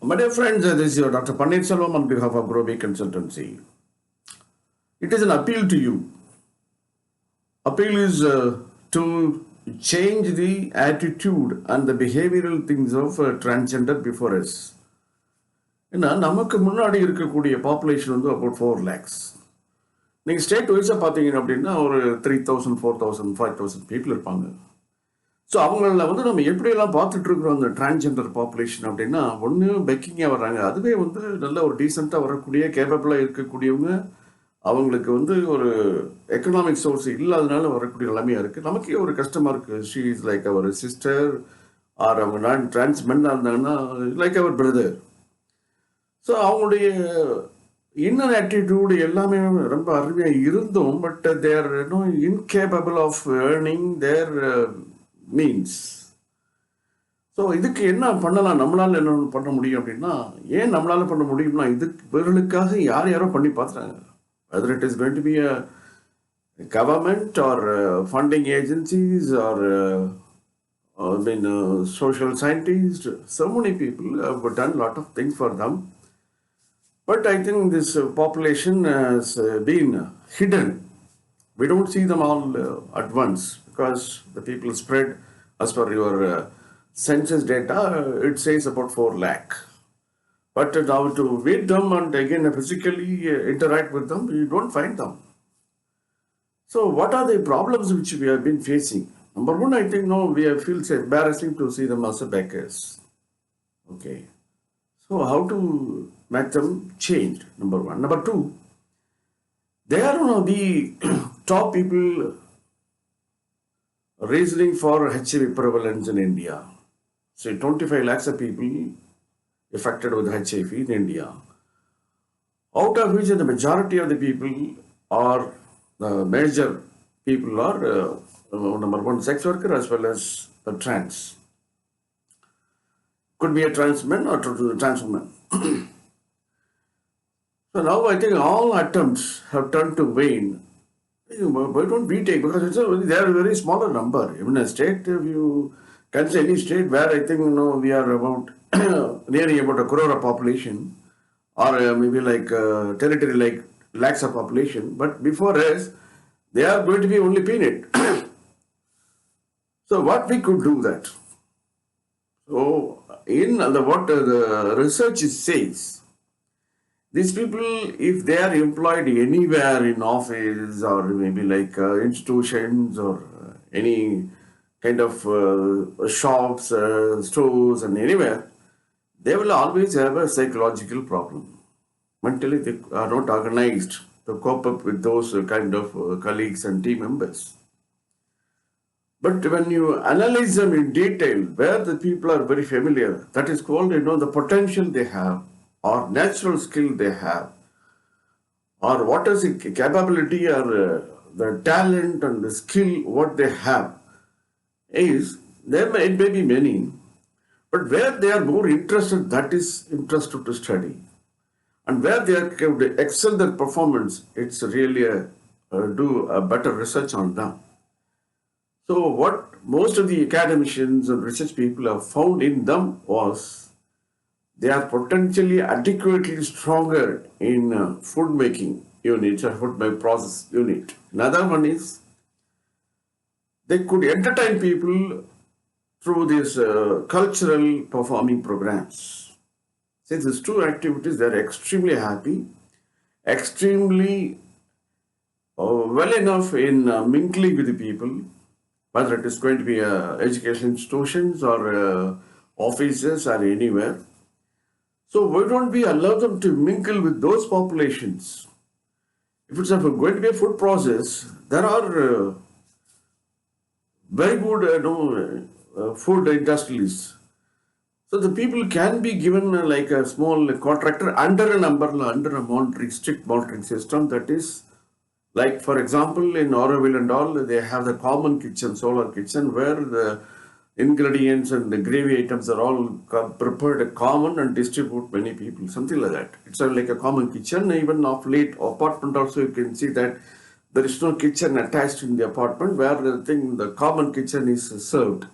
My dear friends, this is your Dr. Pannirselvam on behalf of Grow Big Consultancy. It is an appeal to you. Appeal is to change the attitude and the behavioral things of transgender before us. ஏன்னா நமக்கு முன்னாடி இருக்கக்கூடிய population வந்து about 4 lakhs. நீங்கள் state வைஸாக பார்த்தீங்க அப்படின்னா ஒரு 3000, 4000, 5000 பீப்புள் இருப்பாங்க. ஸோ அவங்கள வந்து நம்ம எப்படியெல்லாம் பார்த்துட்டு இருக்கிறோம் அந்த டிரான்ஸ்ஜெண்டர் பாப்புலேஷன் அப்படின்னா, ஒன்று பெக்கிங்காக வர்றாங்க. அதுவே வந்து நல்ல ஒரு டீசெண்டாக வரக்கூடிய கேப்பபிளாக இருக்கக்கூடியவங்க, அவங்களுக்கு வந்து ஒரு எக்கனாமிக் சோர்ஸ் இல்லாதனால வரக்கூடிய நிலைமையாக இருக்குது. நமக்கே ஒரு கஷ்டமாக இருக்குது. She is like our sister or அவங்க நான் டிரான்ஸ்மென்னாக இருந்தாங்கன்னா லைக் அவர் பிரதர். ஸோ அவங்களுடைய இன்னர் ஆட்டிடியூடு எல்லாமே ரொம்ப அருமையாக இருந்தும், but they're incapable of earning their means. So இதுக்கு என்ன பண்ணலாம், நம்மளால் என்ன பண்ண முடியும் அப்படின்னா, ஏன் நம்மளால் பண்ண முடியும்னா, இவர்களுக்காக யாரோ பண்ணி பார்த்துட்டாங்க. Whether it is going to be a government or funding agencies or social scientists, so many people have done a lot of things for them. But I think this population has been hidden. We don't see them all at once because the people spread. As per your census data, it says about 4 lakh. But now to meet them and again physically interact with them, you don't find them. So what are the problems which we have been facing? Number one, I think we feel embarrassing to see them as beggars. Okay. So how to make them change? Number one. Number two, they are the top people reasoning for HIV prevalence in India. So 25 lakhs of people affected with HIV in India. Out of which the majority of the people are, the major people are number one, sex worker as well as the trans. Could be a transman or transwoman. So now I think all attempts have turned to vain. Why don't we take, because they are a very smaller number. Even a state, if you can say any state where I think we are about nearly about 1 crore of population, or maybe like territory like lakhs of population, but before us, they are going to be only peanut. So what we could do that? So in what the research says, these people, if they are employed anywhere in office or maybe like institutions or any kind of shops, stores and anywhere, they will always have a psychological problem. Mentally, they are not organized to cope up with those kind of colleagues and team members. But when you analyze them in detail, where the people are very familiar, that is called, the potential they have, or natural skill they have, or what is the capability or the talent and the skill what they have, is there it may be many, but where they are more interested, that is interested to study, and where they are to excel their performance, it's really do a better research on them. So what most of the academicians and research people have found in them was they are potentially adequately stronger in food making units or food process unit. Another one is they could entertain people through these cultural performing programs. Since these two activities, they are extremely happy, extremely well enough in mingling with the people, whether it is going to be education institutions or offices or anywhere. So why don't we allow them to mingle with those populations? If it's going to be a food process, there are very good food industrialists. So the people can be given like a small contractor under an umbrella, under a strict monitoring system. That is, like for example, in Auroville and all, they have the common kitchen, solar kitchen, where the ingredients and the gravy items are all prepared common and distribute many people, something like that. It's like a common kitchen. Even of late apartment also, you can see that there is no kitchen attached in the apartment, where the common kitchen is served.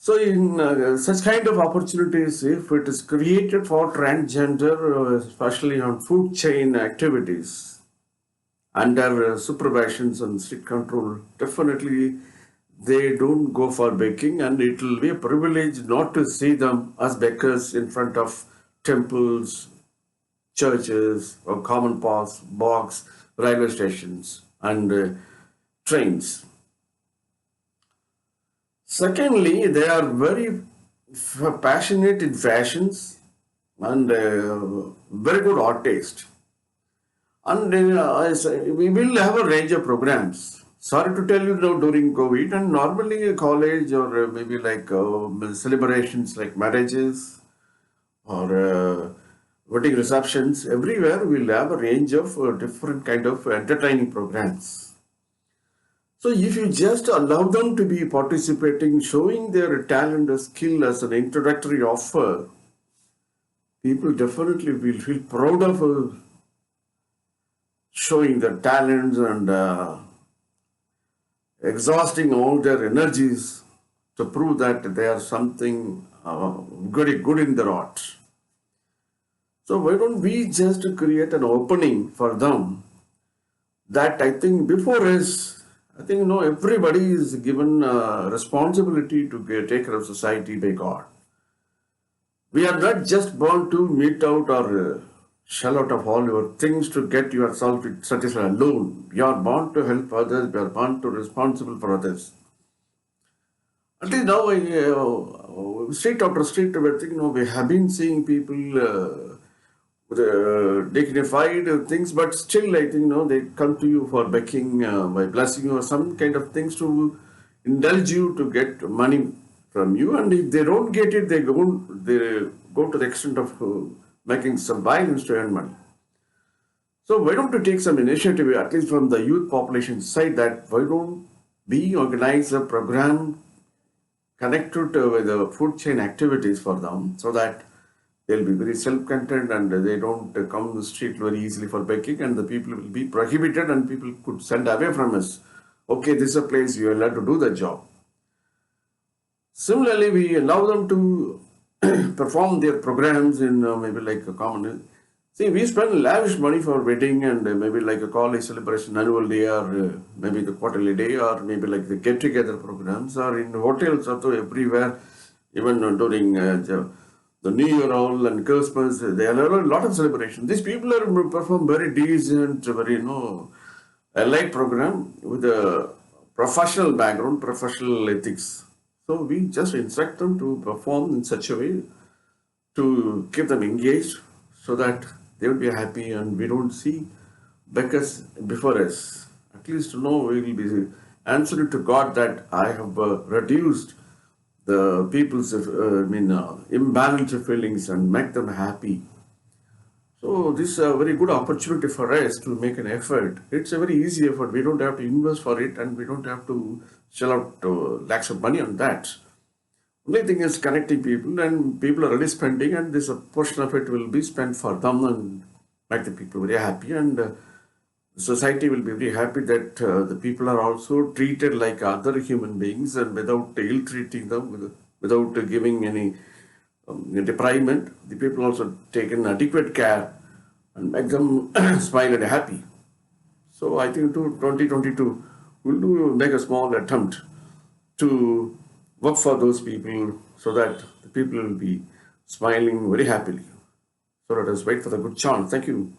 So in such kind of opportunities, if it is created for transgender, especially on food chain activities, under supervisions and strict control, definitely they don't go for baking, and it will be a privilege not to see them as beggars in front of temples, churches, or common paths, bogs, railway stations, and trains. Secondly, they are very passionate in fashions and very good art taste. And we will have a range of programs. Sorry to tell you now during COVID, and normally a college or maybe like celebrations like marriages or wedding receptions, everywhere we'll have a range of different kind of entertaining programs. So if you just allow them to be participating, showing their talent or skill as an introductory offer, people definitely will feel proud of showing their talents and exhausting all their energies to prove that they are something good in their art. So why don't we just create an opening for them that I think before us, I think everybody is given responsibility to take care of society by God. We are not just born to meet out or shell out of all your things to get yourself satisfied alone. You are born to help others. You are born to responsible for others. At least now, street after street, I think we have been seeing people with dignified things, but still, I think they come to you for begging, by blessing you, or some kind of things to indulge you to get money from you. And if they don't get it, they go to the extent of making some violence to earn money. So why don't you take some initiative, at least from the youth population side, that why don't we organize a program connected with the food chain activities for them, so that they'll be very self-content and they don't come the street very easily for begging, and the people will be prohibited and people could send away from us. Okay, this is a place you are allowed to do the job. Similarly, we allow them to perform their programs in maybe like a common. See, we spend lavish money for wedding and maybe like a college celebration, annual day, or maybe the quarterly day, or maybe like the get-together programs, or in hotels also everywhere, even during the New Year all and Christmas, there are a lot of celebration. These people are perform very decent, very allied program with a professional background, professional ethics. So we just instruct them to perform in such a way to keep them engaged, so that they will be happy and we don't see beggars before us. At least we will be answering to God that I have reduced the people's imbalanced feelings and make them happy. So this is a very good opportunity for us to make an effort. It's a very easy effort. We don't have to invest for it and we don't have to shell out lakhs of money on that. Only thing is connecting people, and people are already spending, and this a portion of it will be spent for them and make the people very happy, and society will be very happy that the people are also treated like other human beings and without ill-treating them, without giving any deprivement. The people also taken adequate care and make them smile and happy. So I think to 2022, we'll make a small attempt to work for those people so that the people will be smiling very happily. So let us wait for the good chance. Thank you.